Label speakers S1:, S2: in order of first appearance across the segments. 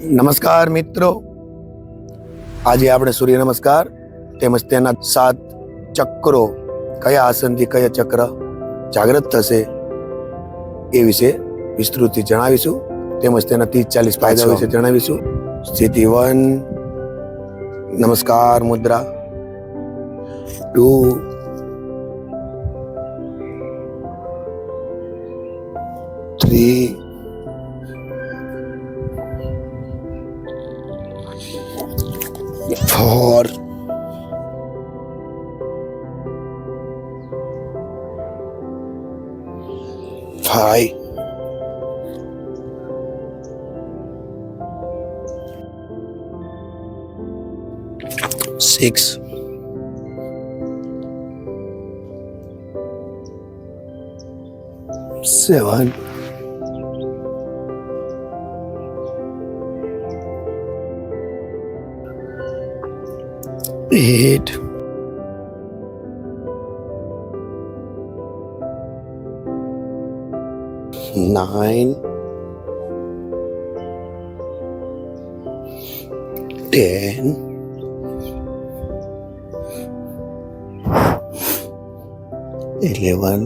S1: નમસ્કાર મિત્રો, આજે આપણે સૂર્ય નમસ્કાર તેમજ તેના 7 ચક્રો કયા આસનથી કયા ચક્ર જાગૃત થશે એ વિશે વિસ્તૃતથી જણાવીશું. તેમજ તેના 30-40 ફાયદા વિશે જણાવીશું. સ્થિતિ 1 નમસ્કાર મુદ્રા, 2 3 4 5 6 7 8 9 10 11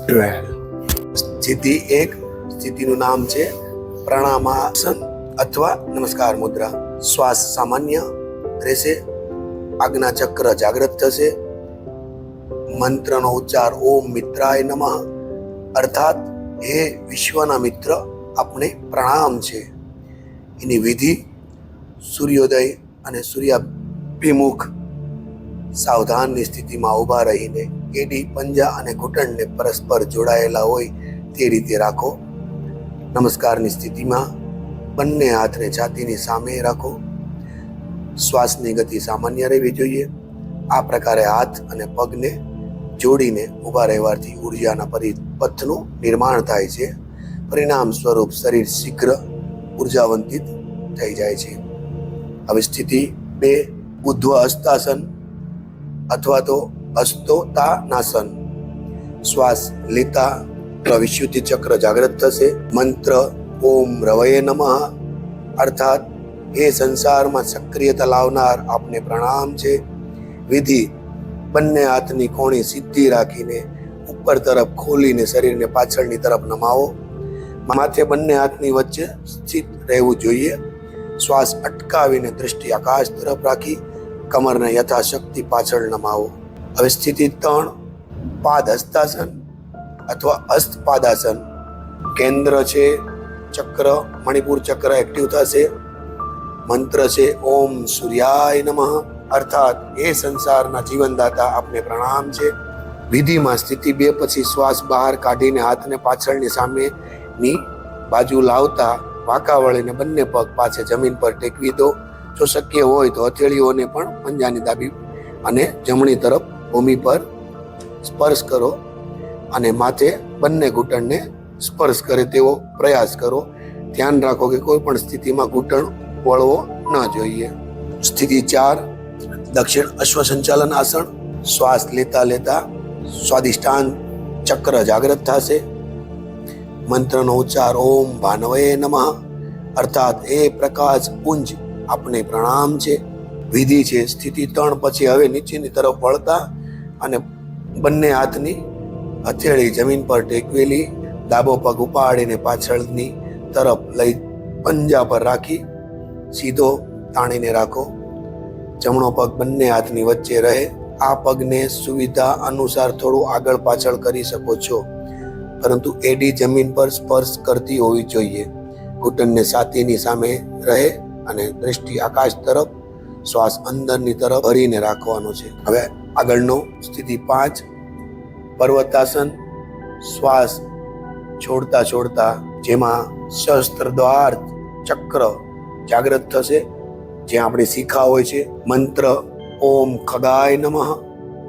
S1: 12. સ્થિતિ 1. સ્થિતિનું નામ છે પ્રણામાસન અથવા નમસ્કાર મુદ્રા. શ્વાસ સામાન્ય રહેશે, આજ્ઞા ચક્ર જાગૃત થશે, મંત્રનો ઉચ્ચાર ઓમ મિત્રાય નમઃ અર્થાત હે વિશ્વના મિત્ર આપણે પ્રણામ છે. એની વિધિ સૂર્યોદય અને સૂર્યાભિમુખ સાવધાનની સ્થિતિમાં ઊભા રહીને એડી, પંજા અને ઘૂંટણને પરસ્પર જોડાયેલા હોય તે રીતે રાખો. નમસ્કારની સ્થિતિમાં બંને હાથને છાતીની સામે રાખો. શ્વાસની ગતિ સામાન્ય રહેવી જોઈએ. આ પ્રકારે હાથ અને પગને જોડીને ઊભા રહેવાથી ઉર્જાના પરિપથનું નિર્માણ થાય છે. પરિણામ સ્વરૂપ શરીર શીઘ્ર ઉર્જાવંતિત થઈ જાય છે. હવે સ્થિતિ 2 ઉધ્વ હસ્તાસન અથવા તો હસ્તોતાનાસન. શ્વાસ લેતા વિશુદ્ધિ ચક્ર જાગૃત થશે. મંત્ર ઓમ રવયે નમઃ અર્થાત એ સંસારમાં સક્રિયતા લાવનાર આપને પ્રણામ છે. વિધિ બંને હાથની કોણી સીધી રાખીને ઉપર તરફ ખોલીને શરીરને પાછળની તરફ નમાવો. માથે બંને હાથની વચ્ચે સ્થિત રહેવું જોઈએ. શ્વાસ અટકાવીને દૃષ્ટિ આકાશ તરફ રાખી કમરને યથાશક્તિ પાછળ નમાવો. હવે સ્થિતિ 3 પાદ હસ્તાસન અથવા હસ્તપાદાસન. કેન્દ્ર છે ચક્ર, મણિપુર ચક્ર એક્ટિવ થશે. મંત્ર છે ઓમ સૂર્યાય નમઃ અર્થાત એ સંસારના જીવનદાતા આપને પ્રણામ છે. વિધિમાં સ્થિતિ 2 પછી શ્વાસ બહાર કાઢીને હાથને પાછળની સામેની બાજુ લાવતા વાંકા વળીને બંને પગ પાછે જમીન પર ટેકવી દો. જો શક્ય હોય તો હથેળીઓને પણ પંજાની ડાબી અને જમણી તરફ ભૂમિ પર સ્પર્શ કરો અને માથે બંને ઘૂંટણને સ્પર્શ કરે તેવો પ્રયાસ કરો. ધ્યાન રાખો કે કોઈ પણ સ્થિતિમાં ઘૂંટણ વળવો ન જોઈએ. સ્થિતિ 4 દક્ષિણ અશ્વ સંચાલન આસન. શ્વાસ લેતા લેતા સ્વાદિષ્ટાન ચક્ર જાગૃત થશે. મંત્રનો ઉચ્ચાર ઓમ ભાનવયે નમઃ અર્થાત એ પ્રકાશ પુંજ આપને પ્રણામ છે. વિધિ છે સ્થિતિ 3 પછી હવે નીચેની તરફ વળતા અને બંને હાથની હથેળી જમીન પર ટેકવેલી, ડાબો પગ ઉપાડીને પાછળની તરફ લઈ પંજા પર રાખી સીધો તાણીને રાખો. જમણો પગ બંને હાથની વચ્ચે રહે. આ પગને સુવિધા અનુસાર થોડું આગળ પાછળ કરી શકો છો, પરંતુ એડી જમીન પર સ્પર્શ કરતી હોવી જોઈએ. ઘૂંટણને છાતીની સામે રહે અને દૃષ્ટિ આકાશ તરફ, શ્વાસ અંદરની તરફ ભરીને રાખવાનો છે. હવે આગળનો સ્થિતિ 5 પર્વતાસન. શ્વાસ છોડતા છોડતા જેમાં સહસ્ત્રદ્વાર ચક્ર જાગૃત થશે, જ્યાં આપણે શીખા હોય છે. મંત્ર ઓમ ખગાય નમઃ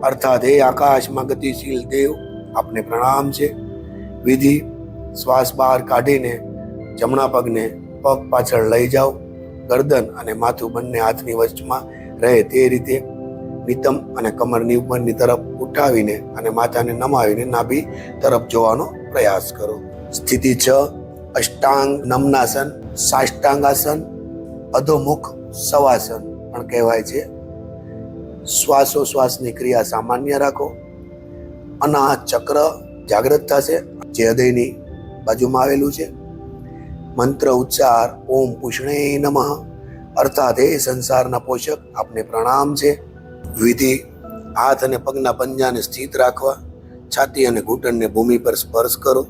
S1: અર્થાત હે આકાશમાં ગતિશીલ દેવ આપને પ્રણામ છે. વિધિ શ્વાસ બહાર કાઢીને જમણા પગને પગ પાછળ લઈ જાઓ. ગરદન અને માથું બંને હાથની વચમાં રહે તે રીતે નિતંબ અને કમરની ઉપરની તરફ ઉઠાવીને અને માથાને નમાવીને નાભી તરફ જોવાનો પ્રયાસ કરો. સ્થિતિ 6 અષ્ટાંગ નમનાસન, સાષ્ટાંગાસન, અધોમુખ સવાસન પણ કહેવાય છે. શ્વાસોશ્વાસની ક્રિયા સામાન્ય રાખો. અનાહત ચક્ર જાગૃત થશે જે હૃદયની બાજુમાં આવેલું છે. મંત્ર ઉચ્ચાર ઓમ પુષ્ણે નમઃ અર્થાત હે સંસારના પોષક આપને પ્રણામ છે. વિધિ હાથ અને પગના પંજાને સ્થિત રાખવા. છાતી અને ઘૂંટણને ભૂમિ પર સ્પર્શ કરો.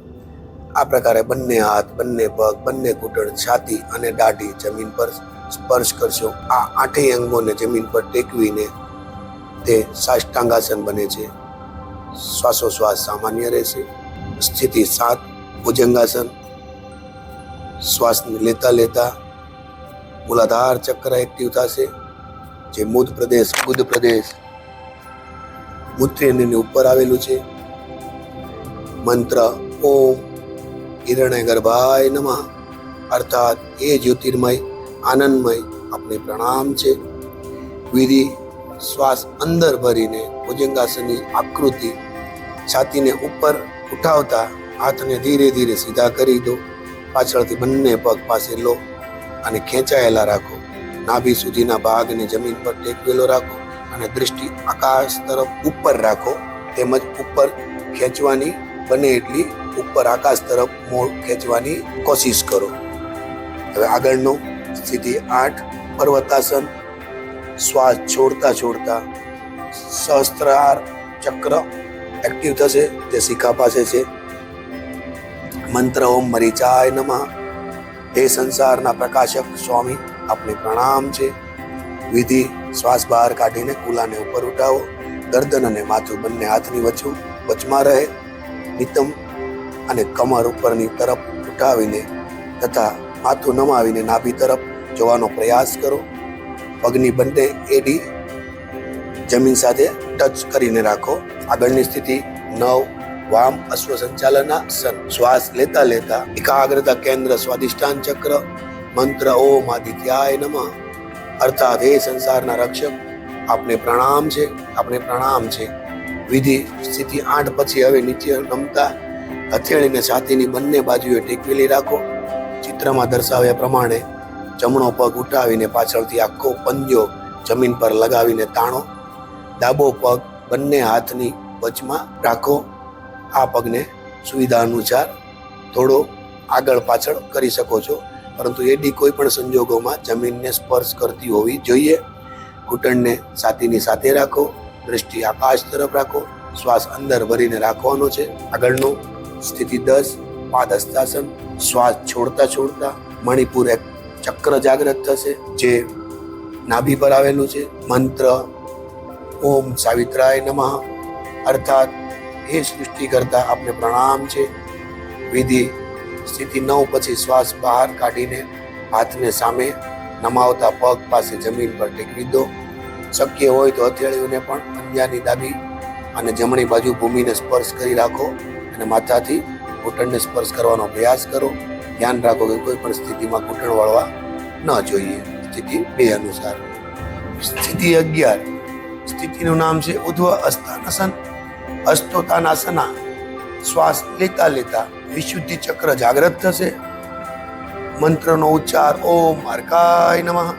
S1: આ પ્રકારે બંને હાથ, બંને પગ, બંને ઘૂંટણ, છાતી અને દાઢી જમીન પર સ્પર્શ કરશો. આ આઠેય અંગોને જમીન પર ટેકવીને તે સાષ્ટાંગાસન બને છે. શ્વાસોશ્વાસ સામાન્ય રહેશે. સ્થિતિ 7 ભુજંગાસન. શ્વાસ લેતા લેતા મૂલાધાર ચક્ર એક્ટિવ થશે જે મૂળ પ્રદેશ, ગુદ પ્રદેશ, મૂત્રેયની ઉપર આવેલું છે. મંત્ર ઓમ હિરણ્ય ગર્ભાય નમઃ અર્થાત એ જ્યોતિર્મય આનંદમય આપને પ્રણામ છે. વિધિ શ્વાસ અંદર ભરીને ભુજંગાસનની આકૃતિ છાતીને ઉપર ઉઠાવતા હાથને ધીરે ધીરે સીધા કરી દો. પાછળથી બંને પગ પાસે લો અને ખેંચાયેલા રાખો. નાભી સુધીના ભાગને જમીન પર ટેકવેલો રાખો અને દૃષ્ટિ આકાશ તરફ ઉપર રાખો. તેમજ ઉપર ખેંચવાની બને એટલી ઉપર આકાશ તરફ મોં ખેંચવાની કોશિશ કરો. હવે આગળનો સ્થિતિ 8 પર્વતાસન. શ્વાસ છોડતા છોડતા સહસ્ત્રાર ચક્ર એક્ટિવ થશે જે શિખા પાસે છે. મંત્ર ઓમ મરીચાય નમઃ હે સંસારના પ્રકાશક સ્વામી આપને પ્રણામ છે. વિધિ શ્વાસ બહાર કાઢીને કુલાને ઉપર ઉઠાવો. ગરદન અને માથું બંને હાથની વચમાં રહે. નિતંબ અને કમર ઉપરની તરફ ઉઠાવીને તથા માથું નમાવીને નાભી તરફ જોવાનો પ્રયાસ કરો. પગની બંને એડી જમીન સાથે ટચ કરીને રાખો. આગળની સ્થિતિ 9 વામ અશ્વ સંચાલનાસન. શ્વાસ લેતા લેતા એકાગ્રતા કેન્દ્ર સ્વાધિષ્ઠાન ચક્ર. મંત્ર ઓમ આદિત્યાય નમઃ અર્થાત હે સંસારના રક્ષક આપને પ્રણામ છે, આપને પ્રણામ છે. વિધિ સ્થિતિ 8 પછી હવે નીચે નમતા હથેળીને છાતીની બંને બાજુએ ટેકવેલી રાખો. ચિત્રમાં દર્શાવ્યા પ્રમાણે જમણો પગ ઉઠાવીને પાછળથી આખો પંજો જમીન પર લગાવીને તાણો. ડાબો પગ બંને હાથની વચમાં રાખો. આ પગને સુવિધા અનુસાર થોડો આગળ પાછળ કરી શકો છો, પરંતુ એડી કોઈ પણ સંજોગોમાં જમીનને સ્પર્શ કરતી હોવી જોઈએ. ઘૂંટણને છાતીની સાથે રાખો. દ્રષ્ટિ આકાશ તરફ રાખો. શ્વાસ અંદર ભરીને રાખવાનો છે. આગળનું સ્થિતિ 10 પાદહસ્તાસન. શ્વાસ છોડતા છોડતા મણિપુર એક ચક્ર જાગૃત થશે જે નાભી પર આવેલું છે. મંત્ર ઓમ સાવિત્રાય નમઃ અર્થાત હે સૃષ્ટિ કરતા આપને પ્રણામ છે. વિધિ સ્થિતિ 9 પછી શ્વાસ બહાર કાઢીને હાથને સામે નમાવતા પગ પાસે જમીન પર ટેકવી દો. શક્ય હોય તો હથેળીઓને પણ પંજાની ડાબી અને જમણી બાજુ ભૂમિને સ્પર્શ કરી રાખો અને માથાથી ઘૂંટણને સ્પર્શ કરવાનો પ્રયાસ કરો. ધ્યાન રાખો કે કોઈ પણ સ્થિતિમાં ઘૂંટણ વળવા ન જોઈએ. સ્થિતિ 2 અનુસાર. સ્થિતિ 11 સ્થિતિનું નામ છે ઉધ્વ અસ્તાનાસન. અસ્તોતાનાસના. શ્વાસ લેતા લેતા વિશુદ્ધિ ચક્ર જાગૃત થશે. મંત્રનો ઉચ્ચાર ઓમ અર્કાય નમઃ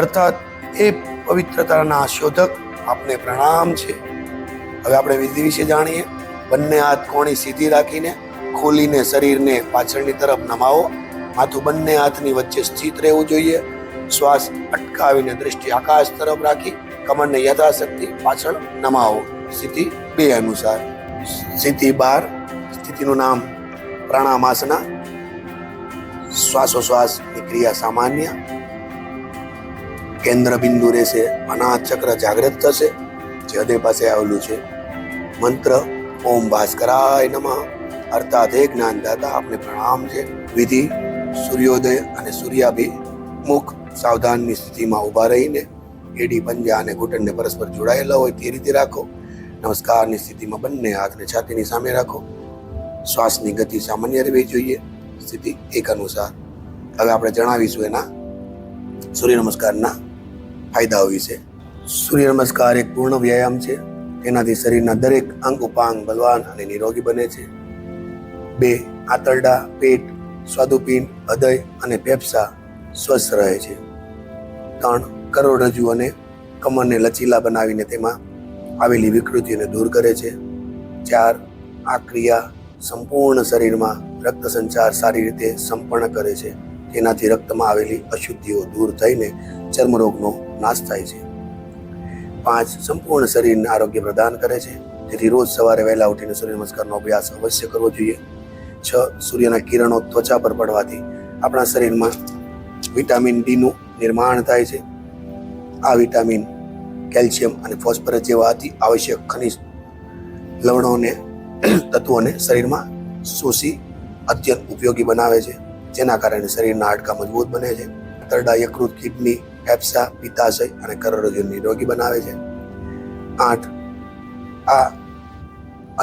S1: અર્થાત એ પવિત્રતાના શોધક આપને પ્રણામ છે. હવે આપણે વિધિ વિશે જાણીએ. બંને હાથ કોણી સીધી રાખીને ખોલીને શરીરને પાછળની તરફ નમાવો. માથું બંને હાથની વચ્ચે સ્થિત રહેવું જોઈએ. શ્વાસ અટકાવીને દ્રષ્ટિ આકાશ તરફ રાખી કમરને યથાશક્તિ પાછળ નમાવો. સ્થિતિ 2 અનુસાર. સ્થિતિ 12 સ્થિતિનું નામ પ્રાણામાસના. શ્વાસોશ્વાસની ક્રિયા સામાન્ય. કેન્દ્ર બિંદુ રહેશે. અનાહત ચક્ર જાગૃત થશે જે હૃદય પાસે આવેલું છે. મંત્ર ઓમ ભાસ્કરાય નમઃ અર્થાત હે જ્ઞાનદાતા આપને પ્રણામ છે. વિધિ સૂર્યોદય અને સૂર્યાભિમુખ સાવધાનની સ્થિતિમાં ઊભા રહીને એડી પંજા અને ઘૂંટણને પરસ્પર જોડાયેલા હોય તે રીતે રાખો. નમસ્કારની સ્થિતિમાં બંને હાથને છાતીની સામે રાખો. શ્વાસની ગતિ સામાન્ય રહેવી જોઈએ. સ્થિતિ 1 અનુસાર. હવે આપણે જણાવીશું એના સૂર્ય નમસ્કારના ફાયદાઓ વિશે. સૂર્ય નમસ્કાર એક પૂર્ણ વ્યાયામ છે. તેનાથી શરીરના દરેક અંગ ઉપાંગ બલવાન અને નિરોગી બને છે. 2. આંતરડા, પેટ, સ્વાદુપિંડ, હૃદય અને ફેફસા સ્વસ્થ રહે છે. 3. કરોડરજ્જુ અને કમરને લચીલા બનાવીને તેમાં આવેલી વિકૃતિઓને દૂર કરે છે. 4. આ ક્રિયા સંપૂર્ણ શરીરમાં રક્ત સંચાર સારી રીતે સંપન્ન કરે છે. તેનાથી રક્તમાં આવેલી અશુદ્ધિઓ દૂર થઈને ચર્મરોગનો નાશ થાય છે. 5. સંપૂર્ણ શરીરને આરોગ્ય પ્રદાન કરે છે. તેથી રોજ સવારે વહેલા ઉઠીને સૂર્ય નમસ્કારનો અભ્યાસ અવશ્ય કરવો જોઈએ. 6. સૂર્યના કિરણો ત્વચા પર પડવાથી આપણા શરીરમાં વિટામિન ડીનું નિર્માણ થાય છે. આ વિટામિન કેલ્શિયમ અને ફોસ્ફરસ જેવા અતિ આવશ્યક ખનિજ લવણોને તત્વોને શરીરમાં શોષી અત્યંત ઉપયોગી બનાવે છે, જેના કારણે શરીરના હાડકાં મજબૂત બને છે. આંતરડા, યકૃત, કિડની, ફેફસા, પિત્તાશય અને કરોડરજ્જુ નિરોગી બનાવે છે. 8. આ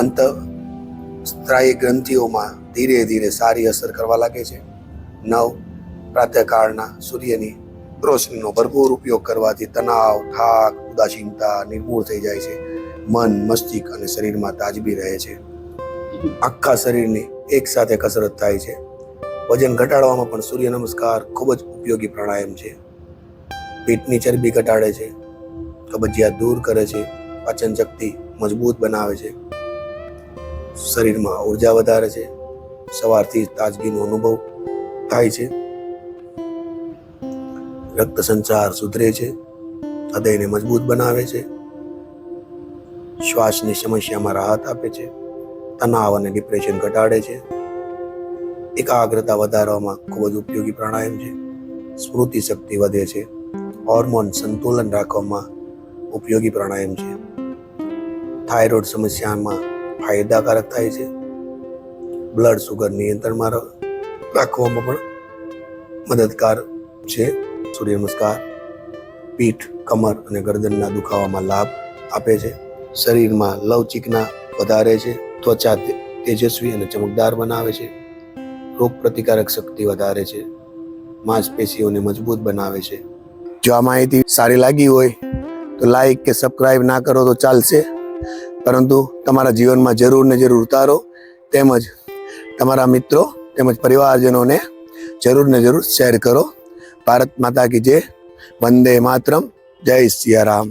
S1: અંતઃસ્ત્રાયી ગ્રંથિઓમાં ધીરે ધીરે સારી અસર કરવા લાગે છે. 9. પ્રાતઃકાળના સૂર્યની રોશનીનો ભરપૂર ઉપયોગ કરવાથી તણાવ, થાક, ઉદાસીનતા નિર્મૂળ થઈ જાય છે. મન, મસ્તિષ્ક અને શરીરમાં તાજગી રહે છે. આખા શરીરની એક સાથે કસરત થાય છે. વજન ઘટાડવામાં પણ સૂર્ય નમસ્કાર ખૂબ જ ઉપયોગી પ્રાણાયામ છે. પેટની ચરબી ઘટાડે છે, કબજિયાત દૂર કરે છે, પાચન શક્તિ મજબૂત બનાવે છે, શરીરમાં ઉર્જા વધારે છે, સવારથી તાજગીનો અનુભવ થાય છે, રક્ત સંચાર સુધરે છે, હૃદયને મજબૂત બનાવે છે, શ્વાસની સમસ્યામાં રાહત આપે છે, તણાવ અને ડિપ્રેશન ઘટાડે છે, એકાગ્રતા વધારવામાં ખૂબ જ ઉપયોગી પ્રાણાયામ છે. સ્મૃતિ શક્તિ વધે છે, હોર્મોન સંતુલન રાખવામાં ઉપયોગી પ્રાણાયામ છે. થાઇરોઇડ સમસ્યામાં ફાયદાકારક થાય છે. બ્લડ સુગર નિયંત્રણમાં રાખવામાં પણ મદદગાર છે. સૂર્ય નમસ્કાર પીઠ, કમર અને ગરદનના દુખાવામાં લાભ આપે છે. શરીરમાં લવચિકતા વધારે છે, ત્વચા તેજસ્વી અને ચમકદાર બનાવે છે, રોગ પ્રતિકારક શક્તિ વધારે છે, માંસપેશીઓને મજબૂત બનાવે છે. જો આ માહિતી સારી લાગી હોય તો લાઈક કે સબસ્ક્રાઇબ ના કરો તો ચાલશે, પરંતુ તમારા જીવનમાં જરૂર ને જરૂર ઉતારો, તેમજ તમારા મિત્રો તેમજ પરિવારજનોને જરૂર ને જરૂર શેર કરો. ભારત માતા કી જય. વંદે માતરમ. જય સિયારામ.